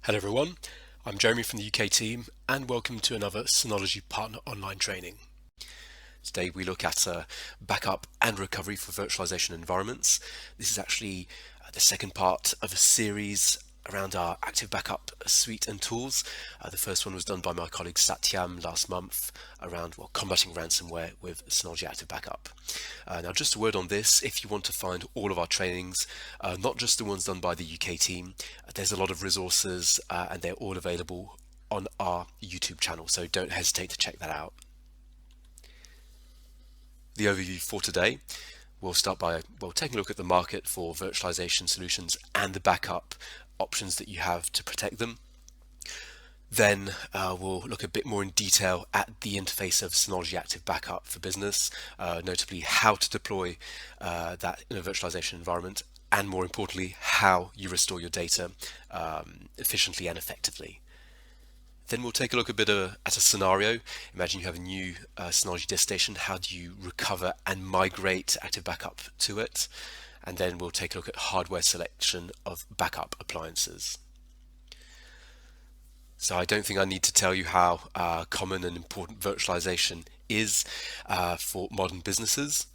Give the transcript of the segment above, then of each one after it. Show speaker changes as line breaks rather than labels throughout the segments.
Hello everyone, I'm Jeremy from the UK team and welcome to another Synology Partner Online training. Today we look at backup and recovery for virtualization environments. This is actually the second part of a series around our active backup suite and tools. The first one was done by my colleague Satyam last month around combating ransomware with Synology Active Backup. Now just a word on this, if you want to find all of our trainings, not just the ones done by the UK team, there's a lot of resources and they're all available on our YouTube channel, so don't hesitate to check that out. The overview for today, we'll start by taking a look at the market for virtualization solutions and the backup options that you have to protect them. Then we'll look a bit more in detail at the interface of Synology Active Backup for business, notably how to deploy that in a virtualization environment, and more importantly, how you restore your data efficiently and effectively. Then we'll take a look at a scenario. Imagine you have a new Synology disk station. How do you recover and migrate Active Backup to it? And then we'll take a look at hardware selection of backup appliances. So I don't think I need to tell you how common and important virtualization is for modern businesses.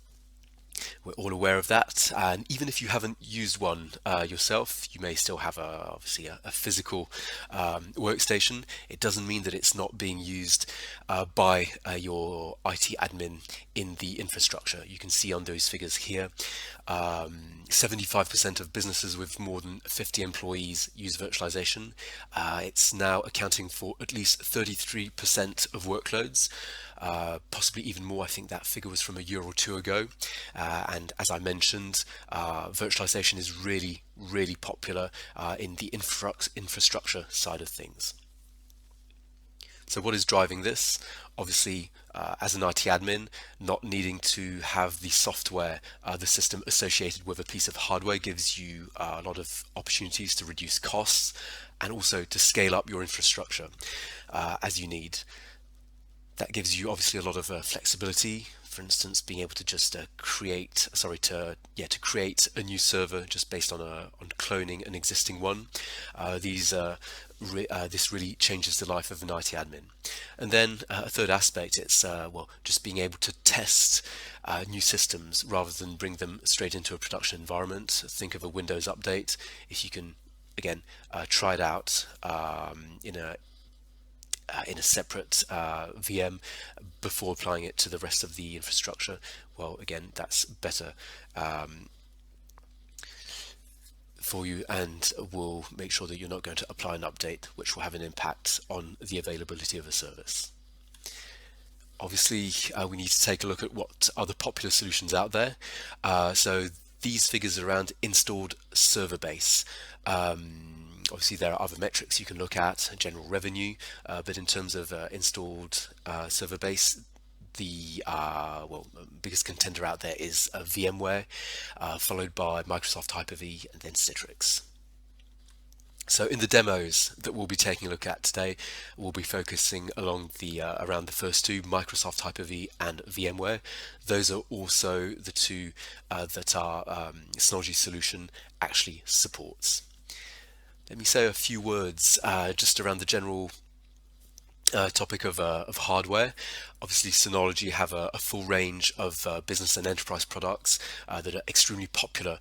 We're all aware of that, and even if you haven't used one yourself, you may still have obviously a physical workstation. It doesn't mean that it's not being used by your IT admin in the infrastructure. You can see on those figures here, 75% of businesses with more than 50 employees use virtualization. It's now accounting for at least 33% of workloads. Possibly even more. I think that figure was from a year or two ago. And as I mentioned, virtualization is really popular in the infrastructure side of things. So what is driving this? Obviously, as an IT admin, not needing to have the software, the system associated with a piece of hardware gives you a lot of opportunities to reduce costs and also to scale up your infrastructure as you need. That gives you obviously a lot of flexibility. For instance, being able to just create a new server just based on cloning an existing one. This really changes the life of an IT admin. And then a third aspect, it's just being able to test new systems rather than bring them straight into a production environment. Think of a Windows update. If you can again try it out in a separate VM before applying it to the rest of the infrastructure, well, again, that's better for you and will make sure that you're not going to apply an update which will have an impact on the availability of a service. Obviously, we need to take a look at what are the popular solutions out there. So these figures are around installed server base. Obviously, there are other metrics you can look at, general revenue, but in terms of installed server base, the biggest contender out there is VMware, followed by Microsoft Hyper-V, and then Citrix. So in the demos that we'll be taking a look at today, we'll be focusing around the first two, Microsoft Hyper-V and VMware. Those are also the two that our Synology solution actually supports. Let me say a few words just around the general topic of hardware. Obviously, Synology have a full range of business and enterprise products that are extremely popular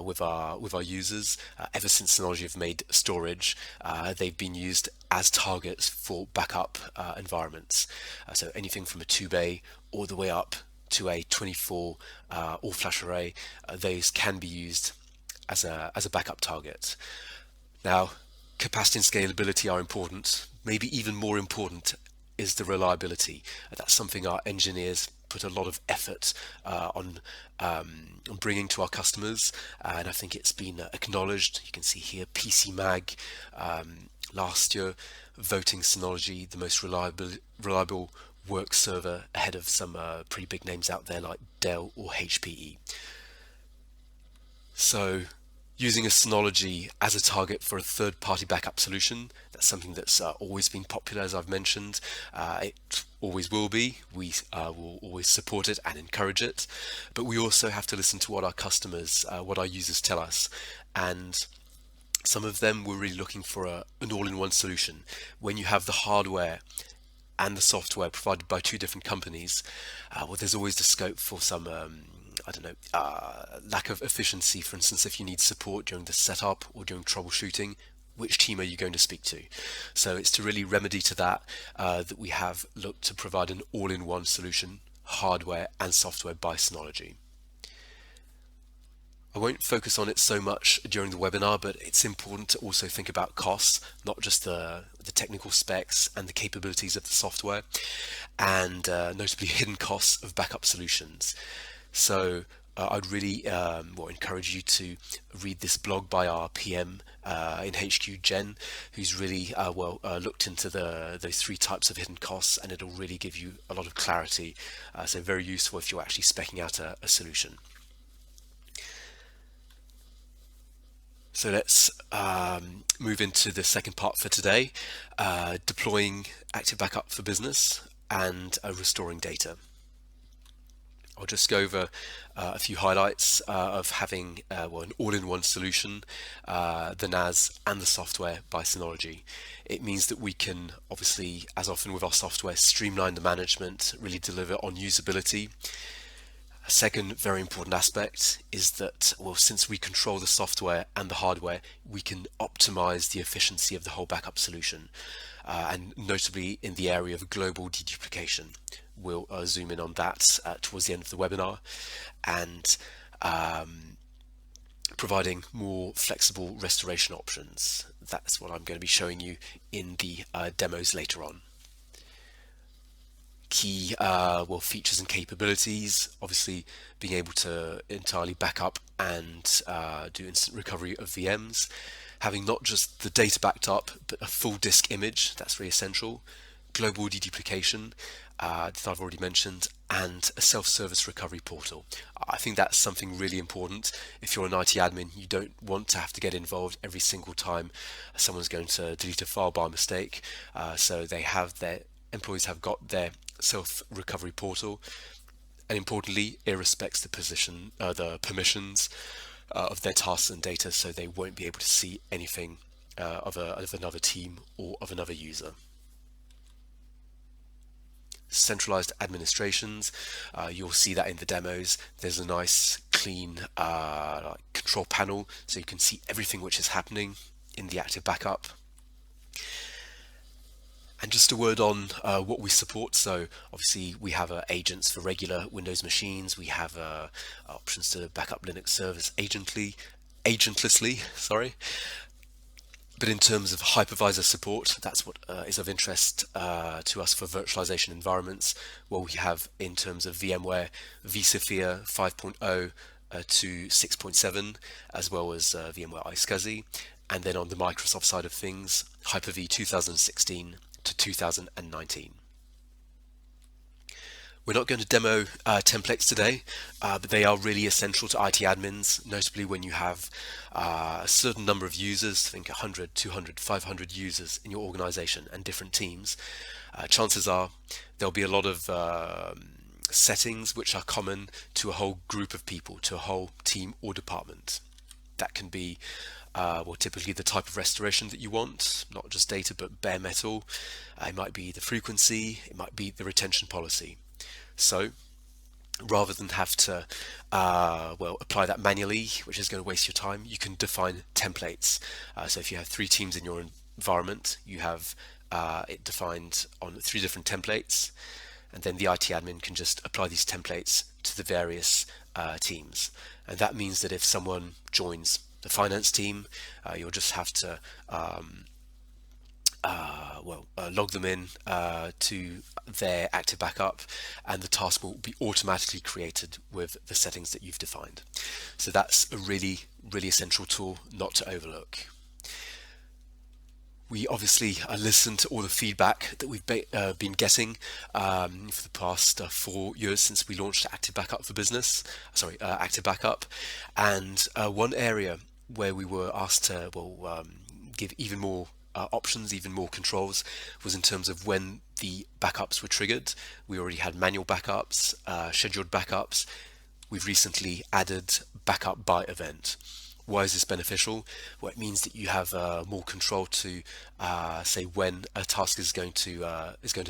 with our users. Ever since Synology have made storage, they've been used as targets for backup environments. So anything from a 2-bay all the way up to a 24 all-flash array, those can be used as a backup target. Now, capacity and scalability are important. Maybe even more important is the reliability. That's something our engineers put a lot of effort on bringing to our customers, and I think it's been acknowledged. You can see here PCMag last year voting Synology the most reliable work server ahead of some pretty big names out there like Dell or HPE. So using a Synology as a target for a third-party backup solution, that's something that's always been popular, as I've mentioned. It always will be. We will always support it and encourage it. But we also have to listen to what our customers, what our users tell us. And Some of them were really looking for an all-in-one solution. When you have the hardware and the software provided by two different companies, well, there's always the scope for some, I don't know, lack of efficiency. For instance, if you need support during the setup or during troubleshooting, which team are you going to speak to? So it's to really remedy to that that we have looked to provide an all-in-one solution, hardware and software by Synology. I won't focus on it so much during the webinar, but it's important to also think about costs, not just the technical specs and the capabilities of the software, and notably hidden costs of backup solutions. So I'd really encourage you to read this blog by our PM in HQ, Jen, who's really looked into those three types of hidden costs, and it'll really give you a lot of clarity. So very useful if you're actually speccing out a solution. So let's move into the second part for today, deploying Active Backup for business and restoring data. I'll just go over a few highlights of having an all-in-one solution, the NAS and the software by Synology. It means that we can, obviously, as often with our software, streamline the management, really deliver on usability. A second very important aspect is that, well, since we control the software and the hardware, we can optimize the efficiency of the whole backup solution, and notably in the area of global deduplication. We'll zoom in on that towards the end of the webinar, and providing more flexible restoration options. That's what I'm going to be showing you in the demos later on. Key features and capabilities, obviously being able to entirely back up and do instant recovery of VMs, having not just the data backed up but a full disk image, that's really essential, global deduplication that I've already mentioned, and a self-service recovery portal. I think that's something really important. If you're an IT admin, you don't want to have to get involved every single time someone's going to delete a file by mistake, so employees have got their self-recovery portal, and importantly, it respects the permissions of their tasks and data, so they won't be able to see anything of another team or of another user. Centralized administrations, you'll see that in the demos. There's a nice clean control panel, so you can see everything which is happening in the Active Backup. And just a word on what we support. So obviously we have agents for regular Windows machines. We have options to back up Linux servers agentlessly, sorry. But in terms of hypervisor support, that's what is of interest to us for virtualization environments. Well, we have in terms of VMware, vSphere 5.0 to 6.7, as well as VMware iSCSI. And then on the Microsoft side of things, Hyper-V 2016 to 2019. We're not going to demo templates today, but they are really essential to IT admins, notably when you have a certain number of users, think 100, 200, 500 users in your organization and different teams. Chances are there'll be a lot of settings which are common to a whole group of people, to a whole team or department. That can be typically the type of restoration that you want, not just data but bare metal. It might be the frequency, it might be the retention policy. So rather than have to apply that manually, which is going to waste your time, you can define templates. So if you have 3 teams in your environment, you have it defined on 3 different templates, and then the IT admin can just apply these templates to the various teams. And that means that if someone joins the finance team, you'll just have to log them in to their Active Backup, and the task will be automatically created with the settings that you've defined. So that's a really, really essential tool not to overlook. We obviously listen to all the feedback that we've been getting for the past 4 years since we launched Active Backup for Business. Active Backup, and one area where we were asked to give even more options, even more controls, was in terms of when the backups were triggered. We already had manual backups, scheduled backups. We've recently added backup by event. Why is this beneficial? Well, it means that you have more control to say when a task is going to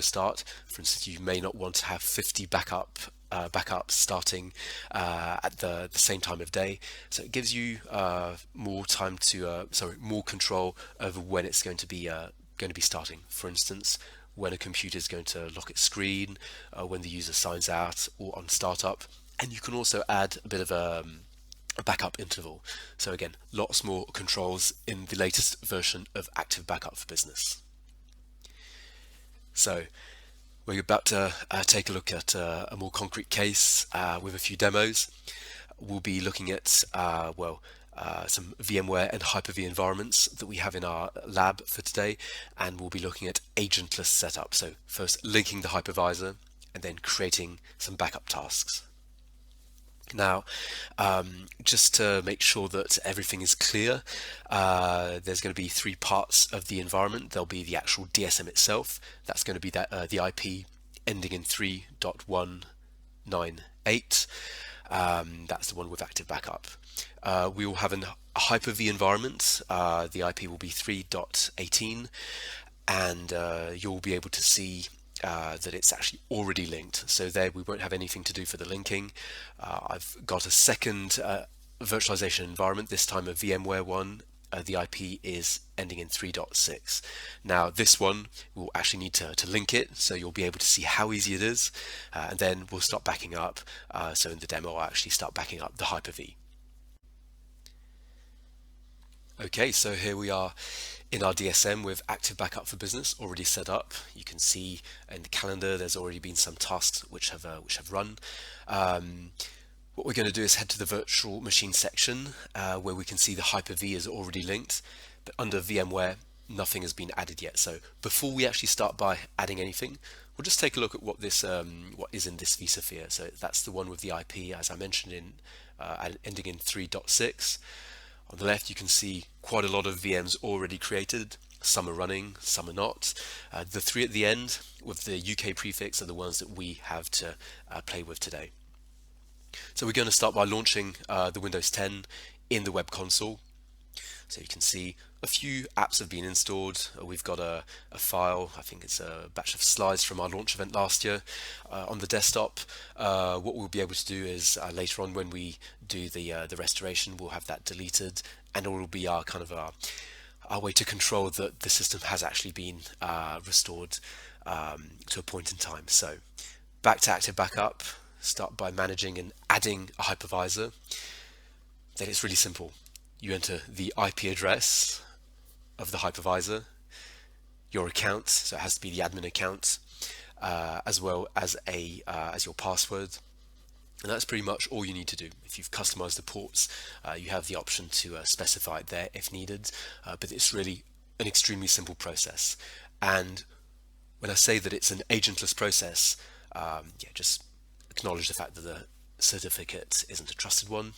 start. For instance, you may not want to have 50 backups starting at the same time of day. So it gives you more time to more control over when it's going to be starting. For instance, when a computer is going to lock its screen, when the user signs out, or on startup. And you can also add a bit of a backup interval. So again, lots more controls in the latest version of Active Backup for Business. So we're about to take a look at a more concrete case with a few demos. We'll be looking at some VMware and Hyper-V environments that we have in our lab for today, and we'll be looking at agentless setup. So first linking the hypervisor and then creating some backup tasks. Now, just to make sure that everything is clear, there's going to be three parts of the environment. There'll be the actual DSM itself. That's going to be the IP ending in 3.198. That's the one with active backup. We will have a Hyper-V environment. The IP will be 3.18, and you'll be able to see that it's actually already linked. So there we won't have anything to do for the linking. I've got a second virtualization environment, this time a VMware one. The IP is ending in 3.6. Now this one we'll actually need to link it, so you'll be able to see how easy it is, and then we'll start backing up. So in the demo I'll actually start backing up the Hyper-V. Okay, so here we are in our DSM with Active Backup for Business already set up. You can see in the calendar there's already been some tasks which have run. What we're going to do is head to the virtual machine section where we can see the Hyper-V is already linked, but under VMware nothing has been added yet. So before we actually start by adding anything, we'll just take a look at what is in this vSphere. So that's the one with the IP, as I mentioned, ending in 3.6. On the left, you can see quite a lot of VMs already created. Some are running, some are not. The three at the end with the UK prefix are the ones that we have to play with today. So we're going to start by launching the Windows 10 in the web console. So you can see a few apps have been installed. We've got a file, I think it's a batch of slides from our launch event last year on the desktop. What we'll be able to do is later on when we do the restoration, we'll have that deleted, and it will be our way to control that the system has actually been restored to a point in time. So back to Active Backup, start by managing and adding a hypervisor. Then it's really simple. You enter the IP address of the hypervisor, your account, so it has to be the admin account, as well as as your password, and that's pretty much all you need to do. If you've customized the ports, you have the option to specify it there if needed, but it's really an extremely simple process. And when I say that it's an agentless process, just acknowledge the fact that the certificate isn't a trusted one.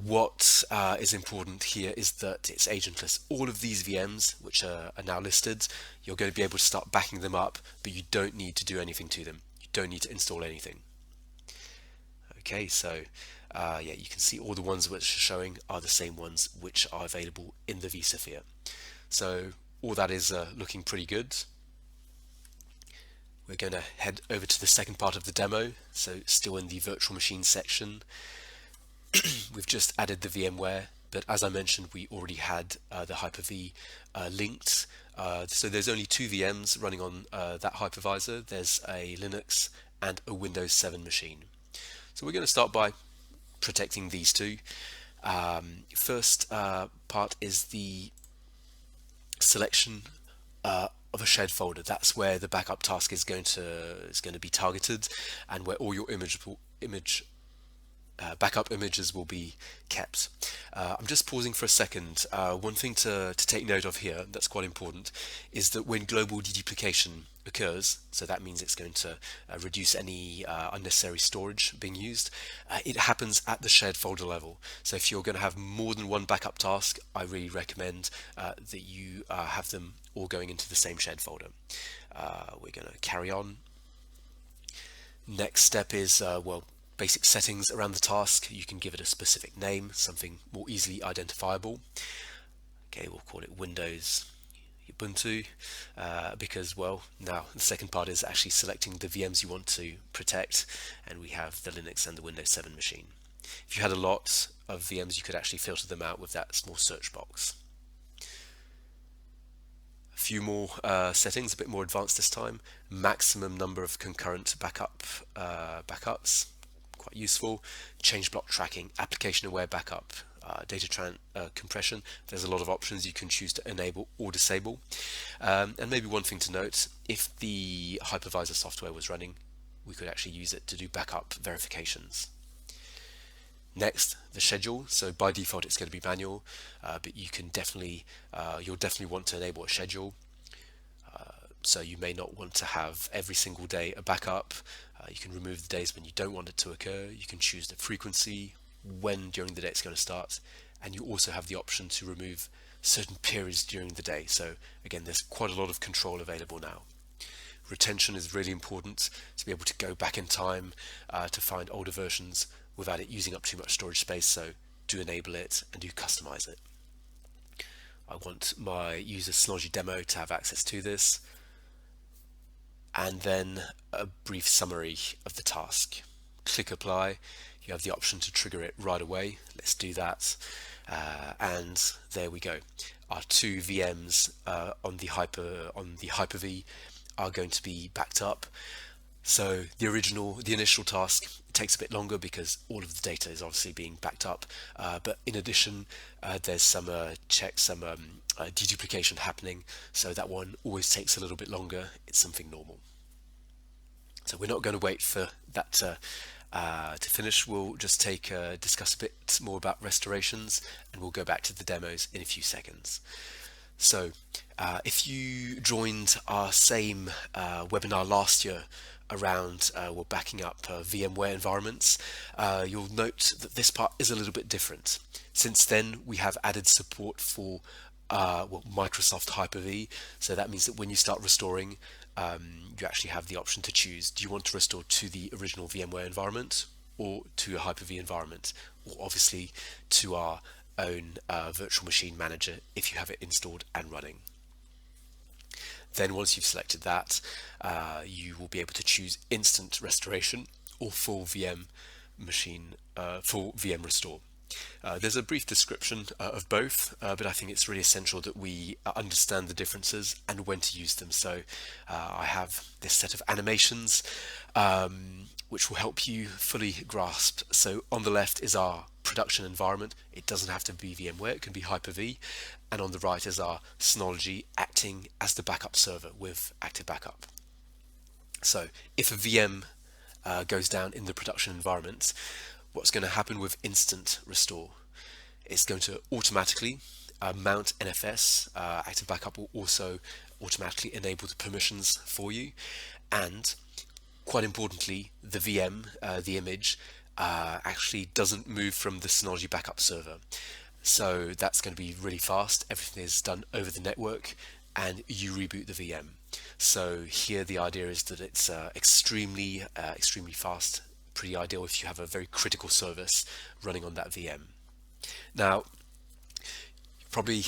What is important here is that it's agentless. All of these VMs, which are now listed, you're going to be able to start backing them up, but you don't need to do anything to them. You don't need to install anything. Okay, so you can see all the ones which are showing are the same ones which are available in the vSphere. So all that is looking pretty good. We're going to head over to the second part of the demo, so still in the virtual machine section. We've just added the VMware, but as I mentioned, we already had the Hyper-V linked. So there's only two VMs running on that hypervisor. There's a Linux and a Windows 7 machine. So we're going to start by protecting these two. First part is the selection of a shared folder. That's where the backup task is going to be targeted, and where all your backup images will be kept. I'm just pausing for a second. One thing to take note of here that's quite important is that when global deduplication occurs, so that means it's going to reduce any unnecessary storage being used, it happens at the shared folder level. So if you're going to have more than one backup task, I really recommend that you have them all going into the same shared folder. We're going to carry on. Next step is, basic settings around the task. You can give it a specific name, something more easily identifiable. Okay, we'll call it Windows Ubuntu, because, well, now the second part is actually selecting the VMs you want to protect, and we have the Linux and the Windows 7 machine. If you had a lot of VMs, you could actually filter them out with that small search box. A few more settings, a bit more advanced this time. Maximum number of concurrent backups, quite useful. Change block tracking, application aware backup, data compression. There's a lot of options you can choose to enable or disable. And maybe one thing to note, if the hypervisor software was running, we could actually use it to do backup verifications. Next, the schedule. So by default it's going to be manual, but you can you'll definitely want to enable a schedule. So you may not want to have every single day a backup. You can remove the days when you don't want it to occur. You can choose the frequency, when during the day it's going to start, and you also have the option to remove certain periods during the day. So again, there's quite a lot of control available now. Retention is really important, to be able to go back in time to find older versions without it using up too much storage space, so do enable it and do customize it. I want my user Synology demo to have access to this, and then a brief summary of the task. Click apply. You have the option to trigger it right away. Let's do that, and there we go. Our two VMs on the Hyper-V are going to be backed up. So the initial task takes a bit longer because all of the data is obviously being backed up. But in addition, there's some deduplication happening. So that one always takes a little bit longer. It's something normal. So we're not going to wait for that to finish. We'll just discuss a bit more about restorations, and we'll go back to the demos in a few seconds. So if you joined our same webinar last year around backing up VMware environments, you'll note that this part is a little bit different. Since then, we have added support for Microsoft Hyper-V. So that means that when you start restoring, you actually have the option to choose. Do you want to restore to the original VMware environment or to a Hyper-V environment, or obviously to our own virtual machine manager if you have it installed and running. Then once you've selected that, you will be able to choose instant restoration or full VM restore. There's a brief description of both, but I think it's really essential that we understand the differences and when to use them. So I have this set of animations which will help you fully grasp. So on the left is our production environment. It doesn't have to be VMware, it can be Hyper-V. And on the right is our Synology acting as the backup server with active backup. So if a VM goes down in the production environment, what's going to happen with instant restore? It's going to automatically mount NFS. Active backup will also automatically enable the permissions for you, and quite importantly, the VM, the image, actually doesn't move from the Synology backup server. So that's going to be really fast. Everything is done over the network, and you reboot the VM. So here the idea is that it's extremely fast. Pretty ideal if you have a very critical service running on that VM. Now, probably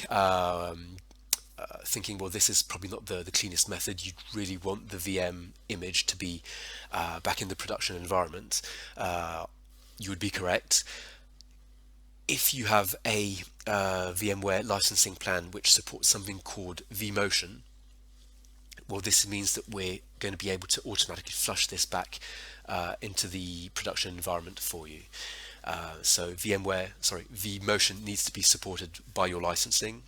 thinking, well, this is probably not the cleanest method. You'd really want the VM image to be back in the production environment. You would be correct. If you have a VMware licensing plan which supports something called vMotion, well, this means that we're going to be able to automatically flush this back into the production environment for you. So vMotion needs to be supported by your licensing,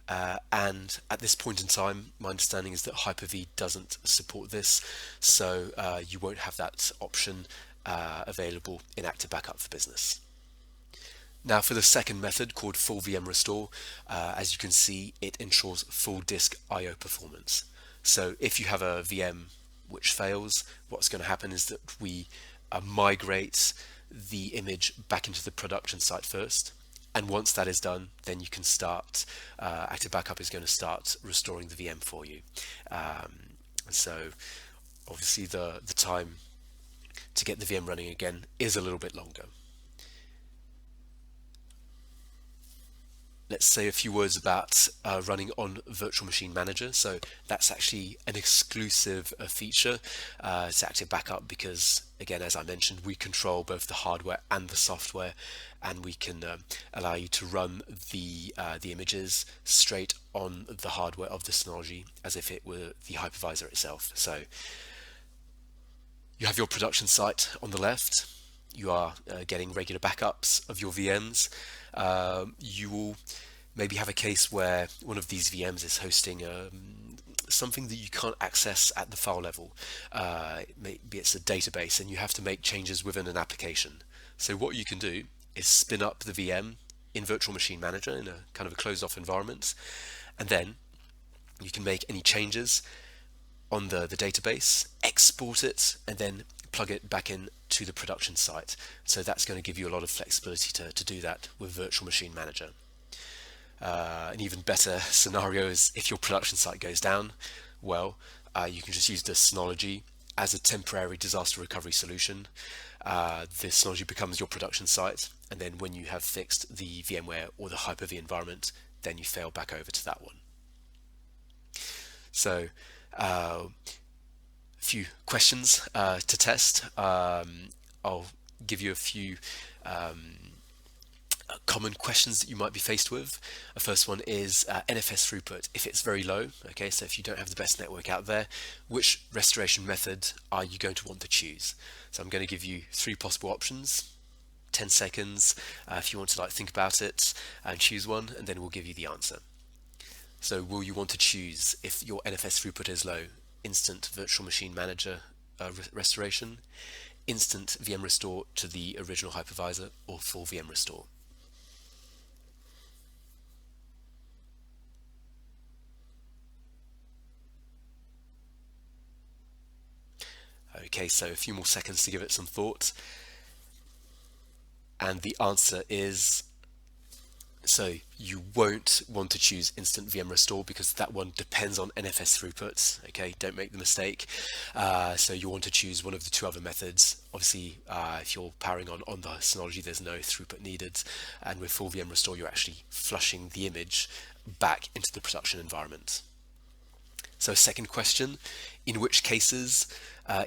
and at this point in time, my understanding is that Hyper-V doesn't support this, so you won't have that option available in Active Backup for Business. Now for the second method, called full VM restore, as you can see, it ensures full disk I/O performance. So if you have a VM which fails, what's going to happen is that we migrate the image back into the production site first, and once that is done, then you can start, Active Backup is going to start restoring the VM for you. So obviously the time to get the VM running again is a little bit longer. Let's say a few words about running on Virtual Machine Manager. So that's actually an exclusive feature to Active Backup because, again, as I mentioned, we control both the hardware and the software, and we can allow you to run the images straight on the hardware of the Synology as if it were the hypervisor itself. So you have your production site on the left. You are getting regular backups of your VMs. You will maybe have a case where one of these VMs is hosting something that you can't access at the file level. Maybe it's a database and you have to make changes within an application. So what you can do is spin up the VM in Virtual Machine Manager in a kind of a closed off environment, and then you can make any changes on the database, export it, and then plug it back in to the production site. So that's going to give you a lot of flexibility to do that with Virtual Machine Manager. An even better scenario is if your production site goes down, well, you can just use the Synology as a temporary disaster recovery solution. The Synology becomes your production site, and then when you have fixed the VMware or the Hyper-V environment, then you fail back over to that one. So a few questions to test. I'll give you a few common questions that you might be faced with. The first one is NFS throughput. If it's very low, okay, so if you don't have the best network out there, which restoration method are you going to want to choose? So I'm going to give you 3 possible options, 10 seconds if you want to think about it and choose one, and then we'll give you the answer. So will you want to choose, if your NFS throughput is low, instant Virtual Machine Manager restoration, instant VM restore to the original hypervisor, or full VM restore? Okay, so a few more seconds to give it some thought. And the answer is, so you won't want to choose instant VM restore because that one depends on NFS throughputs. Okay, don't make the mistake. So you want to choose one of the 2 other methods. Obviously, if you're powering on the Synology, there's no throughput needed, and with full VM restore, you're actually flushing the image back into the production environment. So, second question: in which cases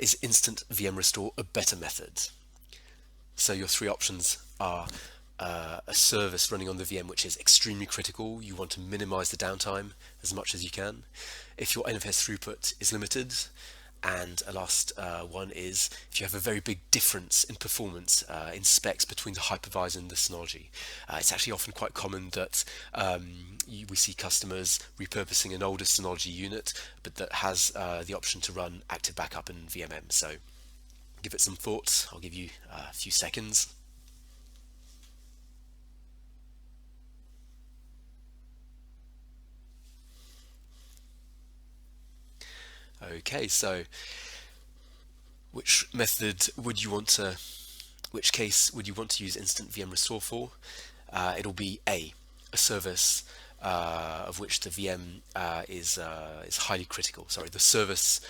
is instant VM restore a better method? So your 3 options are a service running on the VM which is extremely critical. You want to minimize the downtime as much as you can. If your NFS throughput is limited, and a last one is if you have a very big difference in performance in specs between the hypervisor and the Synology. It's actually often quite common that we see customers repurposing an older Synology unit, but that has the option to run Active Backup and VMM. So give it some thought. I'll give you a few seconds. Okay, so which method would you want to, which case would you want to use instant VM restore for? It'll be a service of which the VM is highly critical. Sorry, the service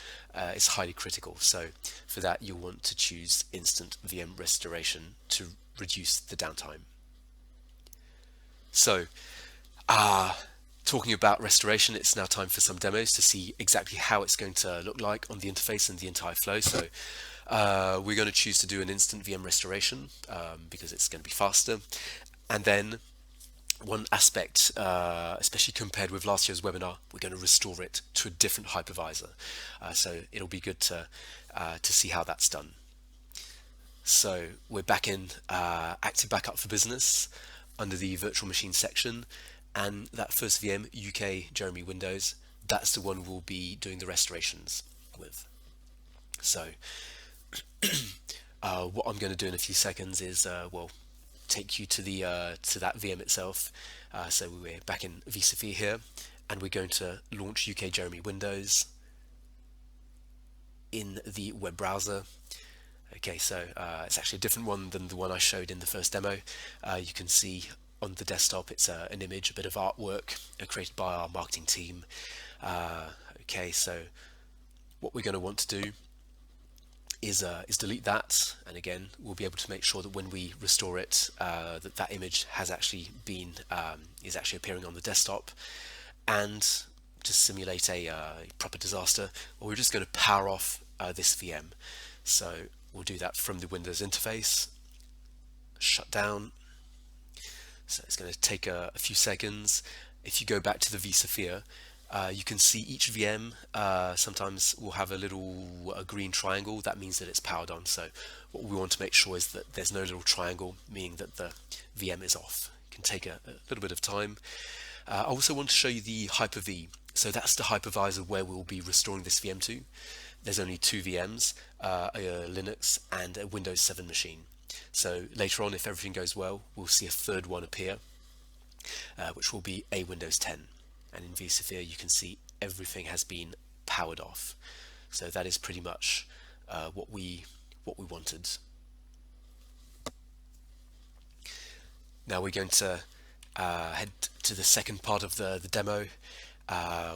is highly critical. So for that, you'll want to choose instant VM restoration to reduce the downtime. So, talking about restoration, it's now time for some demos to see exactly how it's going to look like on the interface and the entire flow. So we're going to choose to do an instant VM restoration because it's going to be faster. And then one aspect, especially compared with last year's webinar, we're going to restore it to a different hypervisor. So it'll be good to see how that's done. So we're back in Active Backup for Business under the virtual machine section, and that first VM, UK Jeremy Windows, that's the one we'll be doing the restorations with. So what I'm going to do in a few seconds is take you to the to that VM itself. So we're back in vSphere here, and we're going to launch UK Jeremy Windows in the web browser. Okay, so it's actually a different one than the one I showed in the first demo. You can see on the desktop it's an image, a bit of artwork created by our marketing team. Okay, so what we're going to want to do is delete that, and again we'll be able to make sure that when we restore it, that image has actually been is actually appearing on the desktop. And to simulate a proper disaster, well, we're just going to power off this VM. So we'll do that from the Windows interface, shut down. So it's going to take a few seconds. If you go back to the vSphere, you can see each VM sometimes will have a green triangle. That means that it's powered on. So what we want to make sure is that there's no little triangle, meaning that the VM is off. It can take a little bit of time. I also want to show you the Hyper-V. So that's the hypervisor where we'll be restoring this VM to. There's only two VMs, a Linux and a Windows 7 machine. So later on, if everything goes well, we'll see a third one appear, which will be a Windows 10. And in vSphere, you can see everything has been powered off. So that is pretty much what we wanted. Now we're going to head to the second part of the demo.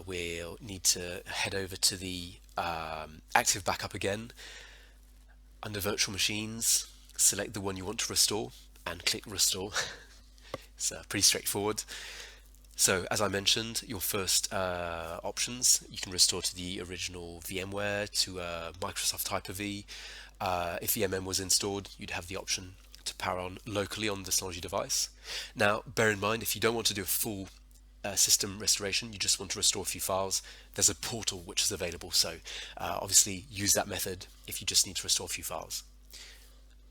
We'll need to head over to the active backup again. Under virtual machines, select the one you want to restore and click restore. It's pretty straightforward. So as I mentioned, your first options, you can restore to the original VMware, to Microsoft Hyper-V. If VMM was installed, you'd have the option to power on locally on the Synology device. Now, bear in mind, if you don't want to do a full system restoration, you just want to restore a few files, there's a portal which is available. So obviously use that method if you just need to restore a few files.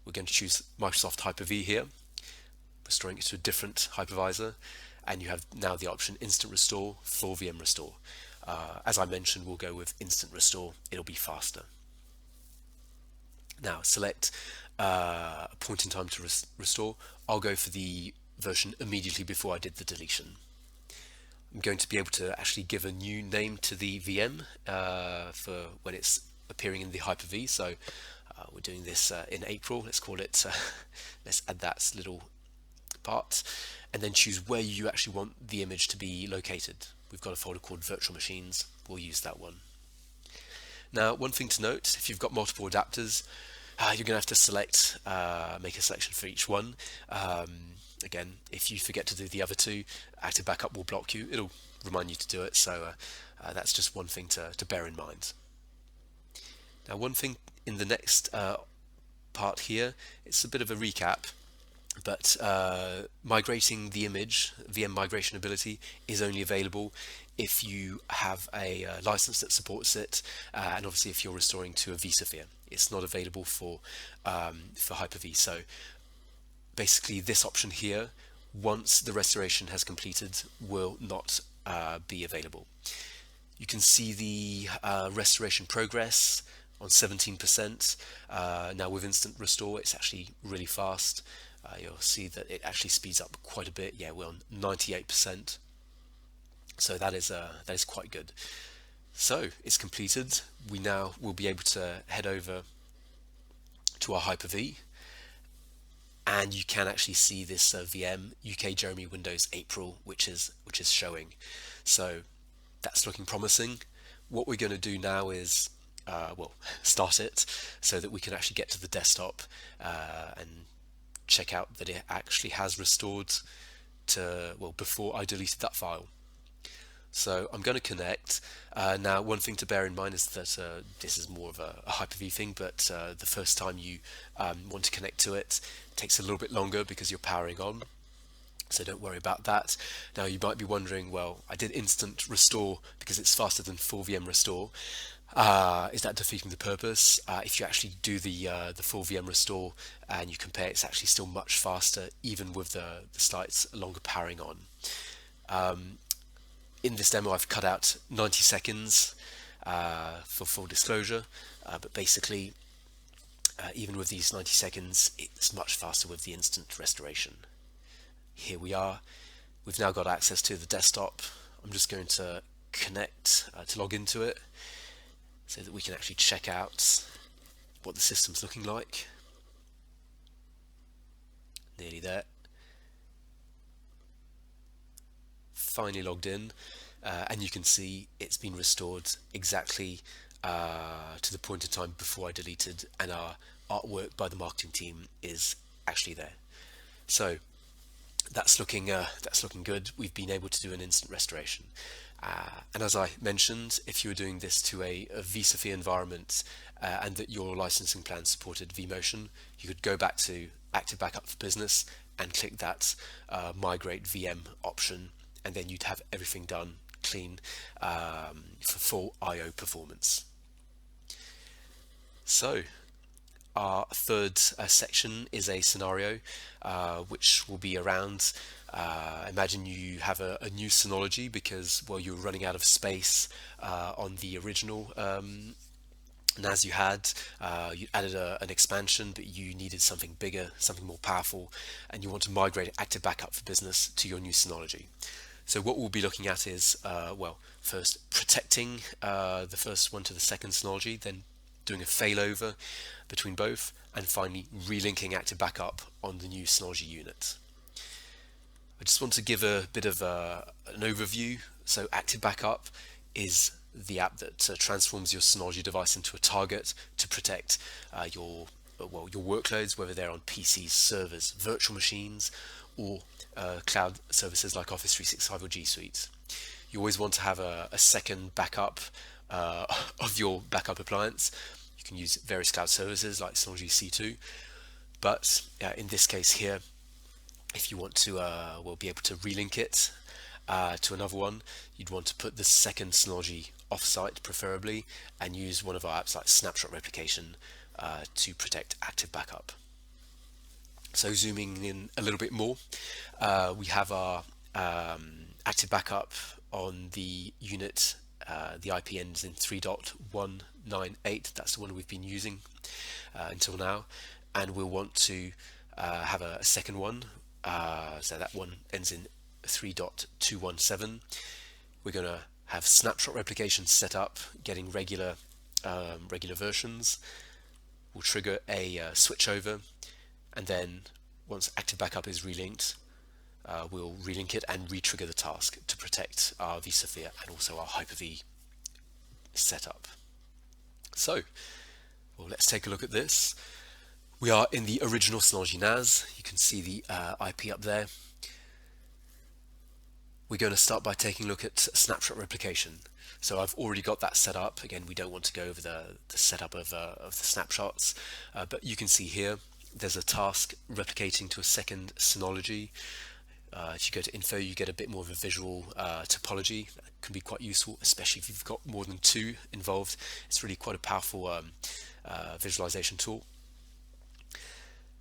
We're going to choose Microsoft Hyper-V here, restoring it to a different hypervisor, and you have now the option Instant Restore, Full VM Restore. As I mentioned, we'll go with Instant Restore, it'll be faster. Now select a point in time to restore. I'll go for the version immediately before I did the deletion. I'm going to be able to actually give a new name to the VM for when it's appearing in the Hyper-V. So we're doing this in April. Let's call it, let's add that little part, and then choose where you actually want the image to be located. We've got a folder called Virtual Machines. We'll use that one. Now, one thing to note, if you've got multiple adapters, you're going to have to select, make a selection for each one. Again, if you forget to do the other two, Active Backup will block you. It'll remind you to do it, so that's just one thing to bear in mind. Now, one thing in the next part here, it's a bit of a recap, but migrating the image, VM migration ability, is only available if you have a license that supports it, and obviously if you're restoring to a vSphere. It's not available for Hyper-V. So basically this option here, once the restoration has completed, will not be available. You can see the restoration progress on 17%. Now with Instant Restore, it's actually really fast. You'll see that it actually speeds up quite a bit. Yeah, we're on 98%. So that is quite good. So it's completed. We now will be able to head over to our Hyper-V, and you can actually see this VM UK Jeremy Windows April, which is showing. So that's looking promising. What we're going to do now is start it so that we can actually get to the desktop and check out that it actually has restored to, before I deleted that file. So I'm going to connect. Now, one thing to bear in mind is that this is more of a Hyper-V thing, but the first time you want to connect to it, it takes a little bit longer because you're powering on. So don't worry about that. Now you might be wondering, well, I did Instant Restore because it's faster than Full VM Restore. Is that defeating the purpose? If you actually do the Full VM Restore and you compare, it's actually still much faster, even with the slight longer powering on. In this demo, I've cut out 90 seconds for full disclosure, but basically, even with these 90 seconds, it's much faster with the instant restoration. Here we are. We've now got access to the desktop. I'm just going to connect to log into it so that we can actually check out what the system's looking like. Nearly there. Finally logged in, and you can see it's been restored exactly to the point in time before I deleted, and our artwork by the marketing team is actually there. So that's looking good. We've been able to do an instant restoration. And as I mentioned, if you were doing this to a vSphere environment and that your licensing plan supported vMotion, you could go back to Active Backup for Business and click that Migrate VM option, and then you'd have everything done clean for full I/O performance. So our third section is a scenario which will be around, imagine you have a new Synology because, well, you're running out of space on the original NAS you had. You added an expansion, but you needed something bigger, something more powerful, and you want to migrate Active Backup for Business to your new Synology. So what we'll be looking at is, well, first protecting the first one to the second Synology, then doing a failover between both, and finally relinking Active Backup on the new Synology unit. I just want to give a bit of an overview. So Active Backup is the app that transforms your Synology device into a target to protect your workloads, whether they're on PCs, servers, virtual machines, or cloud services like Office 365 or G Suite. You always want to have a second backup of your backup appliance. You can use various cloud services like Synology C2, but in this case here, if you want to be able to relink it to another one, you'd want to put the second Synology offsite preferably, and use one of our apps like Snapshot Replication to protect Active Backup. So zooming in a little bit more, we have our Active Backup on the unit. The IP ends in 3.198. That's the one we've been using until now, and we'll want to have a second one. So that one ends in 3.217. We're going to have Snapshot Replication set up, getting regular versions. We'll trigger a switchover, and then once Active Backup is relinked, we'll relink it and re-trigger the task to protect our vSphere and also our Hyper-V setup. So, well, let's take a look at this. We are in the original Synology NAS. You can see the IP up there. We're going to start by taking a look at Snapshot Replication. So I've already got that set up. Again, we don't want to go over the setup of the snapshots, but you can see here there's a task replicating to a second Synology. If you go to info, you get a bit more of a visual topology. That can be quite useful, especially if you've got more than two involved. It's really quite a powerful visualization tool.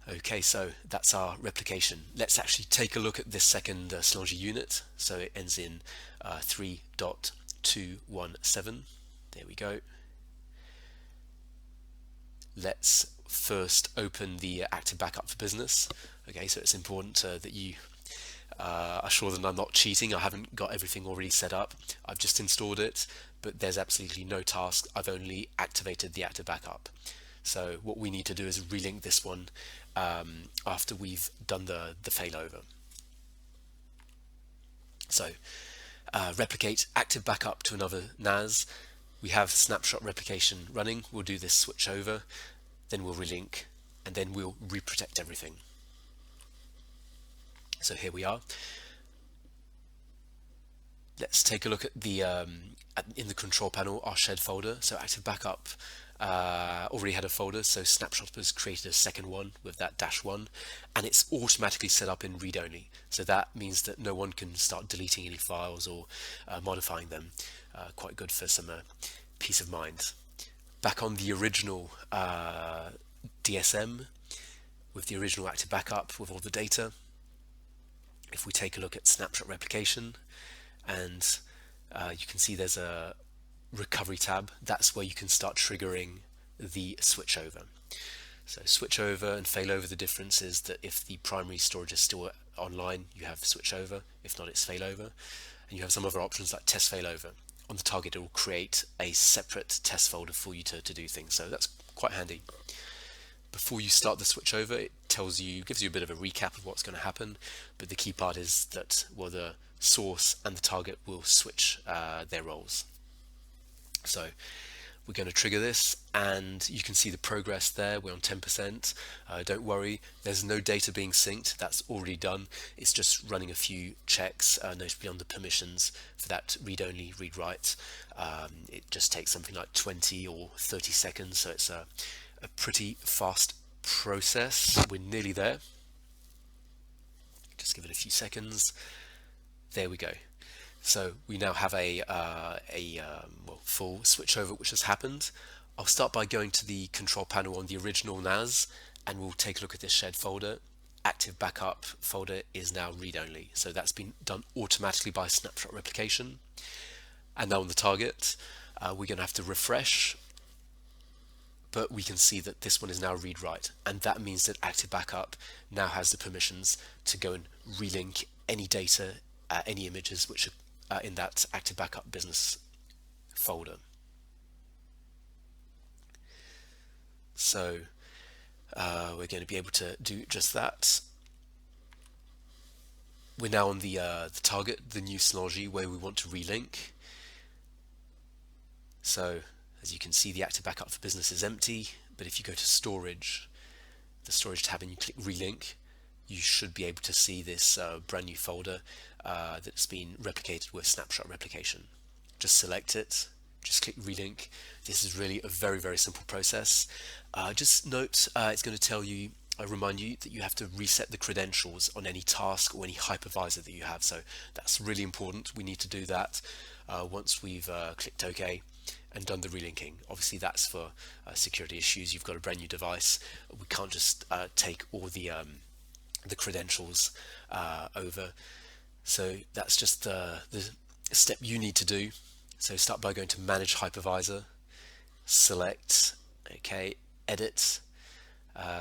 Okay, so that's our replication. Let's actually take a look at this second Synology unit. So it ends in 3.217. There we go. Let's first open the Active Backup for Business. Okay, so it's important that you are sure that I'm not cheating. I haven't got everything already set up. I've just installed it, but there's absolutely no task. I've only activated the Active Backup. So what we need to do is relink this one after we've done the failover. So replicate Active Backup to another NAS. We have Snapshot Replication running. We'll do this switch over, then we'll relink, and then we'll reprotect everything. So here we are. Let's take a look at the in the control panel, our shared folder. So Active Backup already had a folder, so Snapshot has created a second one with that -1, and it's automatically set up in read-only. So that means that no one can start deleting any files or modifying them. Quite good for some peace of mind. Back on the original DSM with the original Active Backup with all the data. If we take a look at Snapshot Replication, and you can see there's a recovery tab. That's where you can start triggering the switchover. So switchover and failover, the difference is that if the primary storage is still online, you have switchover. If not, it's failover. And you have some other options like test failover. On the target, it will create a separate test folder for you to do things. So that's quite handy. Before you start the switchover, it gives you a bit of a recap of what's going to happen. But the key part is that, well, the source and the target will switch their roles. So We're going to trigger this, and you can see the progress there. We're on 10%. Don't worry, there's no data being synced. That's already done. It's just running a few checks, notably on the permissions for that read-only, read-write. It just takes something like 20 or 30 seconds, so it's a pretty fast process. We're nearly there. Just give it a few seconds. There we go. So we now have a full switchover which has happened. I'll start by going to the control panel on the original NAS, and we'll take a look at this shared folder. Active backup folder is now read-only, so that's been done automatically by snapshot replication. And now on the target, we're going to have to refresh, but we can see that this one is now read-write, and that means that active backup now has the permissions to go and relink any data, any images which are in that active backup business folder. So we're going to be able to do just that. We're now on the target, the new Synology, where we want to relink. So as you can see, the active backup for business is empty, but if you go to storage, the storage tab, and you click relink, you should be able to see this brand new folder that's been replicated with snapshot replication. Just select it, just click relink. This is really a very, very simple process. Just note, it's going to tell you, remind you that you have to reset the credentials on any task or any hypervisor that you have. So that's really important. We need to do that once we've clicked OK and done the relinking. Obviously that's for security issues. You've got a brand new device. We can't just take all the credentials over. So that's just the step you need to do. So start by going to Manage Hypervisor, select, okay, Edit.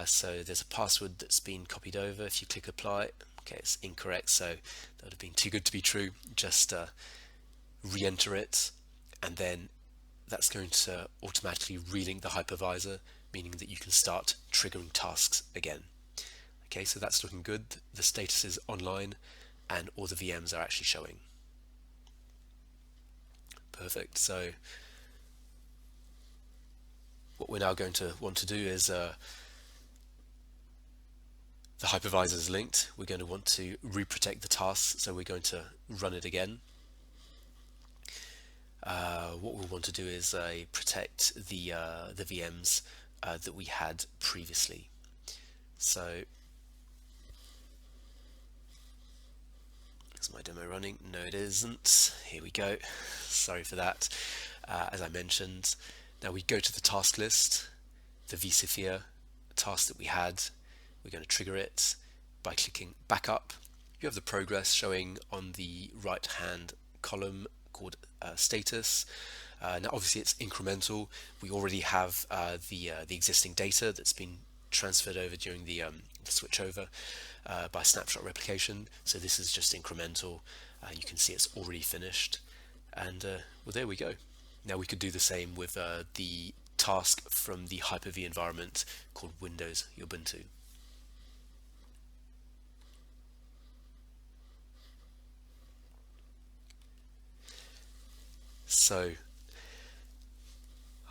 So there's a password that's been copied over. If you click Apply, okay, it's incorrect, so that would have been too good to be true. Just re-enter it, and then that's going to automatically relink the hypervisor, meaning that you can start triggering tasks again. Okay, so that's looking good. The status is online, and all the VMs are actually showing. Perfect. So what we're now going to want to do is the hypervisor is linked. We're going to want to reprotect the tasks, so we're going to run it again. What we'll want to do is protect the VMs that we had previously. So is my demo running? No, it isn't. Here we go. Sorry for that. As I mentioned, now we go to the task list, the vSphere task that we had. We're going to trigger it by clicking backup. You have the progress showing on the right hand column called status. Now obviously it's incremental. We already have the existing data that's been transferred over during the switchover by snapshot replication, so this is just incremental. You can see it's already finished, and well, there we go. Now we could do the same with the task from the Hyper-V environment called Windows Ubuntu. So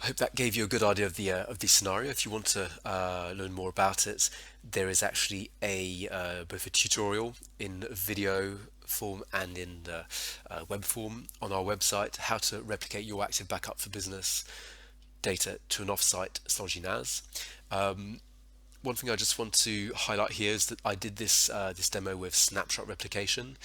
I hope that gave you a good idea of the scenario. If you want to learn more about it, there is actually both a tutorial in video form and in web form on our website, how to replicate your active backup for business data to an offsite Synology NAS. One thing I just want to highlight here is that I did this demo with snapshot replication.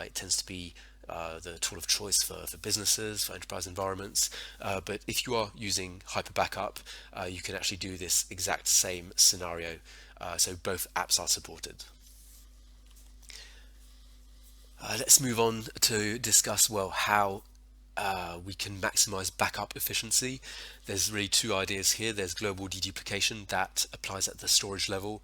It tends to be the tool of choice for businesses, for enterprise environments, but if you are using Hyper Backup, you can actually do this exact same scenario, so both apps are supported. Let's move on to discuss, well, how we can maximize backup efficiency. There's really two ideas here. There's global deduplication that applies at the storage level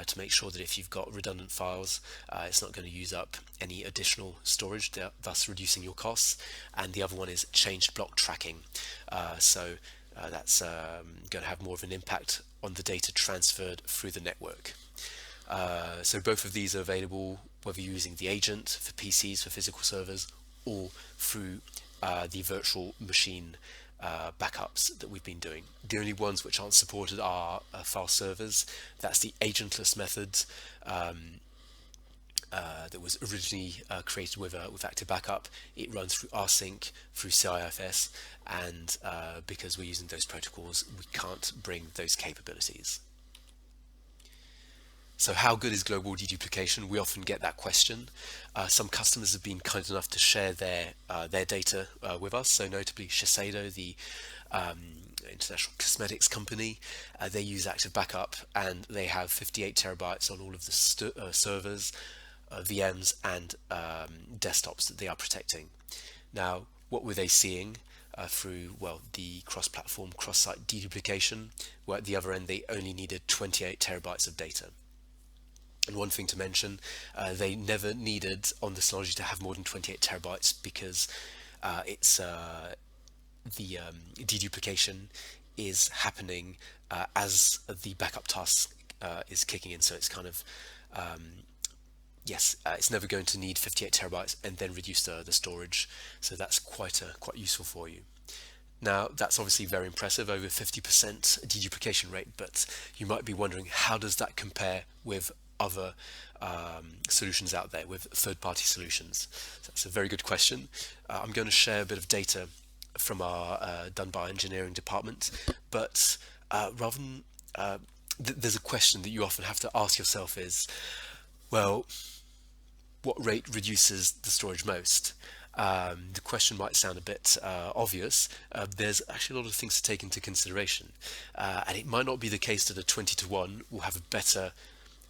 to make sure that if you've got redundant files, it's not going to use up any additional storage, thus reducing your costs. And the other one is changed block tracking. So that's going to have more of an impact on the data transferred through the network. So both of these are available whether you're using the agent for PCs, for physical servers, or through the virtual machine backups that we've been doing. The only ones which aren't supported are file servers. That's the agentless method that was originally created with Active Backup. It runs through rsync, through CIFS, and because we're using those protocols, we can't bring those capabilities. So how good is global deduplication? We often get that question. Some customers have been kind enough to share their data with us. So notably Shiseido, the international cosmetics company, they use Active Backup, and they have 58 terabytes on all of the servers, VMs, and desktops that they are protecting. Now, what were they seeing through, well, the cross-platform, cross-site deduplication? Where at the other end, they only needed 28 terabytes of data. And one thing to mention, they never needed on the Synology to have more than 28 terabytes because it's the deduplication is happening as the backup task is kicking in. So it's kind of yes, it's never going to need 58 terabytes and then reduce the storage. So that's quite useful for you. Now, that's obviously very impressive, over 50% deduplication rate, but you might be wondering, how does that compare with other solutions out there, with third-party solutions? So that's a very good question. I'm going to share a bit of data from our done by engineering department, but rather than there's a question that you often have to ask yourself is, well, what rate reduces the storage most? The question might sound a bit obvious. There's actually a lot of things to take into consideration, and it might not be the case that a 20-to-1 will have a better,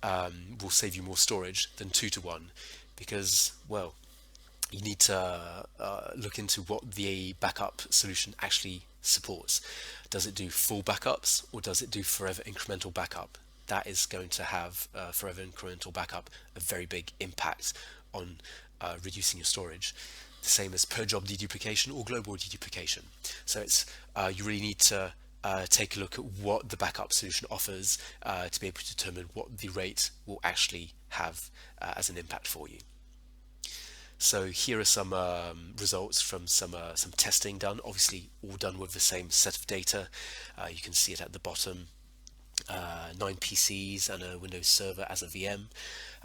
will save you more storage than 2-to-1, because, well, you need to look into what the backup solution actually supports. Does it do full backups, or does it do forever incremental backup? That is going to have forever incremental backup a very big impact on reducing your storage. The same as per job deduplication or global deduplication. So it's you really need to take a look at what the backup solution offers to be able to determine what the rate will actually have as an impact for you. So here are some results from some testing done, obviously all done with the same set of data. You can see it at the bottom. 9 PCs and a Windows Server as a VM.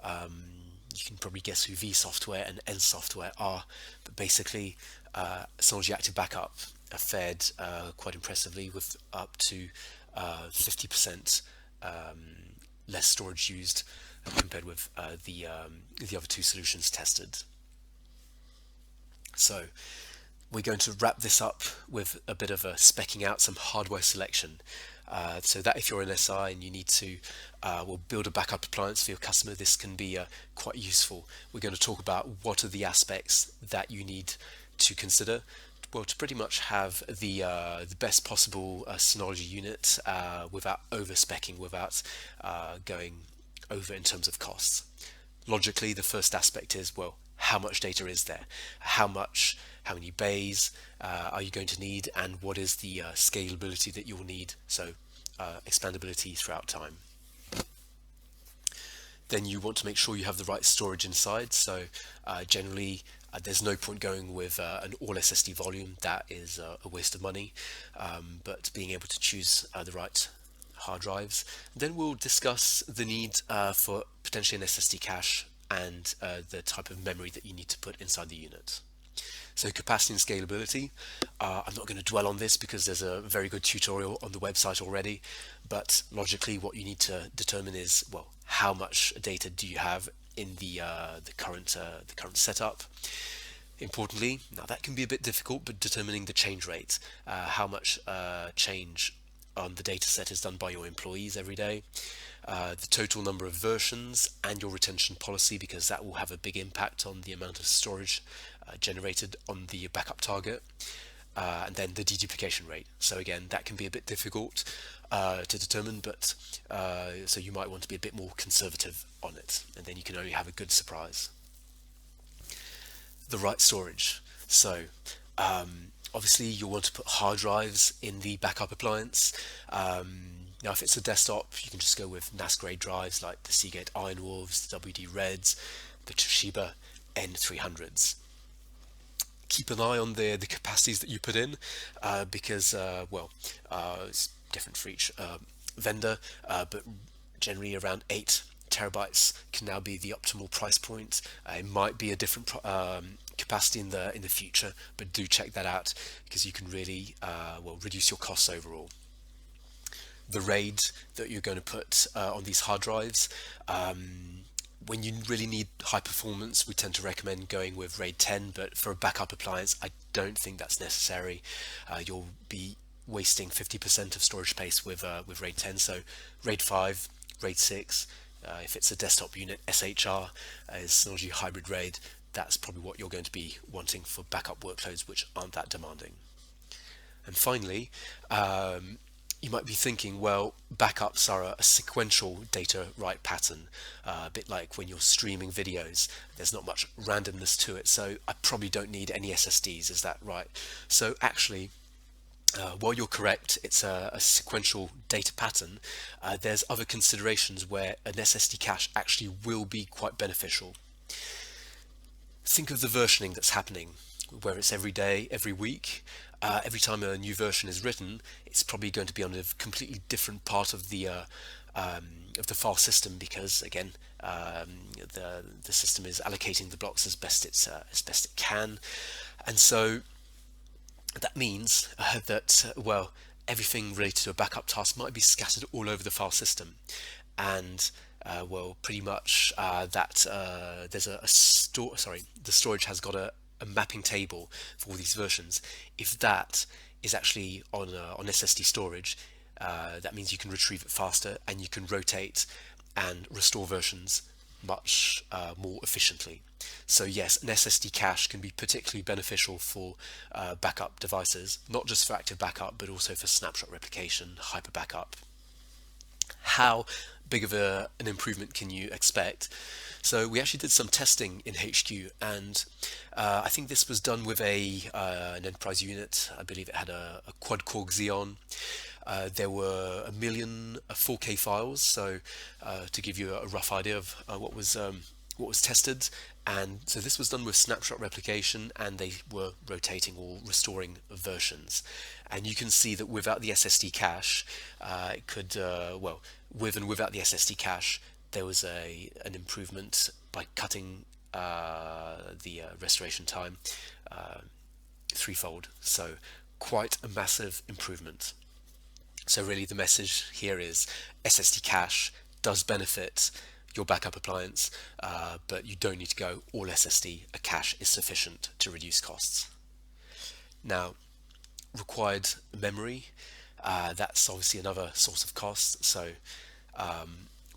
You can probably guess who V Software and N Software are, but basically Synology Active Backup fared quite impressively with up to 50% less storage used compared with the other two solutions tested. So we're going to wrap this up with a bit of a specking out some hardware selection. So that if you're an SI and you need to build a backup appliance for your customer, this can be quite useful. We're going to talk about what are the aspects that you need to consider, well, to pretty much have the best possible Synology unit without over-specking, without going over in terms of costs. Logically, the first aspect is, well, how much data is there? How many bays are you going to need, and what is the scalability that you'll need? So expandability throughout time. Then you want to make sure you have the right storage inside. So generally, there's no point going with an all SSD volume. That is a waste of money. But being able to choose the right hard drives. Then we'll discuss the need for potentially an SSD cache and the type of memory that you need to put inside the unit. So capacity and scalability, I'm not going to dwell on this because there's a very good tutorial on the website already, but logically what you need to determine is, well, how much data do you have in the current setup. Importantly, now that can be a bit difficult, but determining the change rate, how much change on the data set is done by your employees every day, the total number of versions, and your retention policy, because that will have a big impact on the amount of storage generated on the backup target, and then the deduplication rate. So again, that can be a bit difficult to determine, but so you might want to be a bit more conservative on it, and then you can only have a good surprise. The right storage. So obviously you'll want to put hard drives in the backup appliance. Now if it's a desktop, you can just go with NAS grade drives like the Seagate Ironwolves, the WD Reds, the Toshiba N300s. keep an eye on the capacities that you put in, because it's different for each vendor, but generally around 8 terabytes can now be the optimal price point. It might be a different capacity in the future, but do check that out because you can really reduce your costs overall. The RAID that you're going to put on these hard drives, when you really need high performance, we tend to recommend going with RAID 10, but for a backup appliance, I don't think that's necessary. You'll be wasting 50% of storage space with RAID 10. So RAID 5, RAID 6, if it's a desktop unit, SHR is Synology Hybrid RAID. That's probably what you're going to be wanting for backup workloads which aren't that demanding. And finally, you might be thinking, well, backups are a sequential data write pattern, a bit like when you're streaming videos. There's not much randomness to it, so I probably don't need any SSDs. Is that right? So actually, while you're correct, it's a sequential data pattern. There's other considerations where an SSD cache actually will be quite beneficial. Think of the versioning that's happening, where it's every day, every week. Every time a new version is written, it's probably going to be on a completely different part of the file system because, again, the system is allocating the blocks as best it can, and so that means that everything related to a backup task might be scattered all over the file system, and pretty much there's the storage has got a mapping table for all these versions. If that is actually on SSD storage, that means you can retrieve it faster and you can rotate and restore versions much more efficiently. So yes, an SSD cache can be particularly beneficial for backup devices, not just for active backup, but also for snapshot replication, hyper backup. How big of an improvement can you expect? So we actually did some testing in HQ, and I think this was done with an enterprise unit. I believe it had a quad-core Xeon. There were 1 million 4K files, so to give you a rough idea of what was tested. And so this was done with snapshot replication, and they were rotating or restoring versions. And you can see that without the SSD cache, it could, with and without the SSD cache, there was an improvement by cutting the restoration time threefold. So quite a massive improvement. So really the message here is SSD cache does benefit your backup appliance, but you don't need to go all SSD. A cache is sufficient to reduce costs. Now, required memory, that's obviously another source of cost. So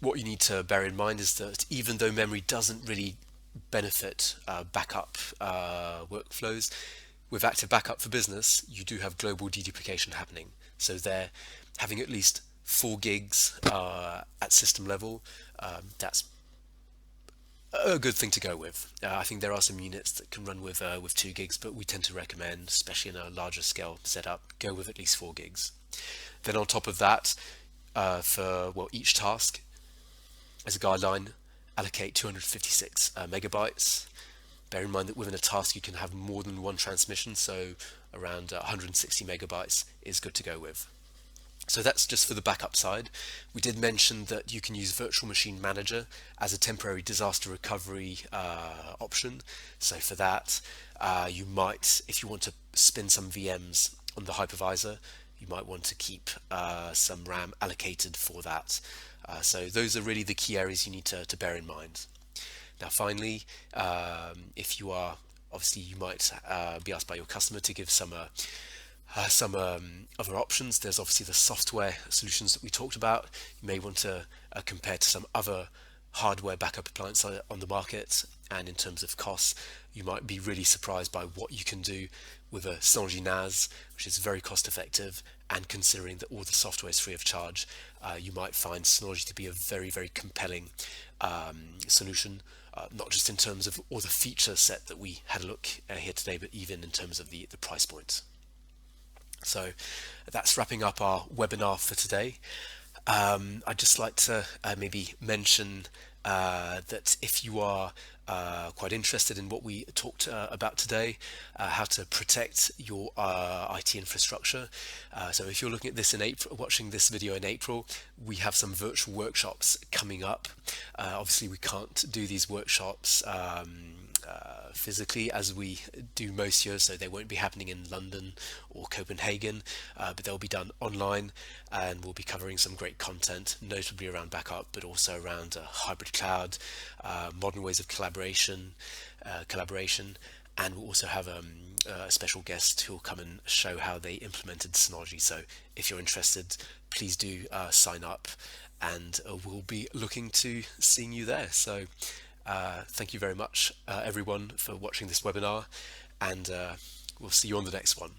what you need to bear in mind is that even though memory doesn't really benefit backup workflows, with active backup for business, you do have global deduplication happening. So they're having at least 4 gigs at system level. That's a good thing to go with. I think there are some units that can run with 2 gigs, but we tend to recommend, especially in a larger scale setup, go with at least 4 gigs. Then on top of that, for each task, as a guideline, allocate 256 megabytes. Bear in mind that within a task you can have more than one transmission, so around 160 megabytes is good to go with. So that's just for the backup side. We did mention that you can use Virtual Machine Manager as a temporary disaster recovery option. So for that, you might, if you want to spin some VMs on the hypervisor, you might want to keep some RAM allocated for that. So those are really the key areas you need to bear in mind. Now finally, if you are, obviously you might be asked by your customer to give some other options. There's obviously the software solutions that we talked about. You may want to compare to some other hardware backup appliances on the market, and in terms of costs, you might be really surprised by what you can do with a Synology NAS, which is very cost effective, and considering that all the software is free of charge, you might find Synology to be a very, very compelling solution, not just in terms of all the feature set that we had a look here today, but even in terms of the price point. So that's wrapping up our webinar for today. I'd just like to maybe mention that if you are quite interested in what we talked about today, how to protect your IT infrastructure. So if you're looking at this in April, watching this video in April, we have some virtual workshops coming up. Obviously, we can't do these workshops physically as we do most years, so they won't be happening in London or Copenhagen, but they'll be done online, and we'll be covering some great content, notably around backup, but also around hybrid cloud, modern ways of collaboration, and we'll also have a special guest who will come and show how they implemented Synology. So if you're interested, please do sign up, and we'll be looking to seeing you there. So thank you very much, everyone, for watching this webinar, and we'll see you on the next one.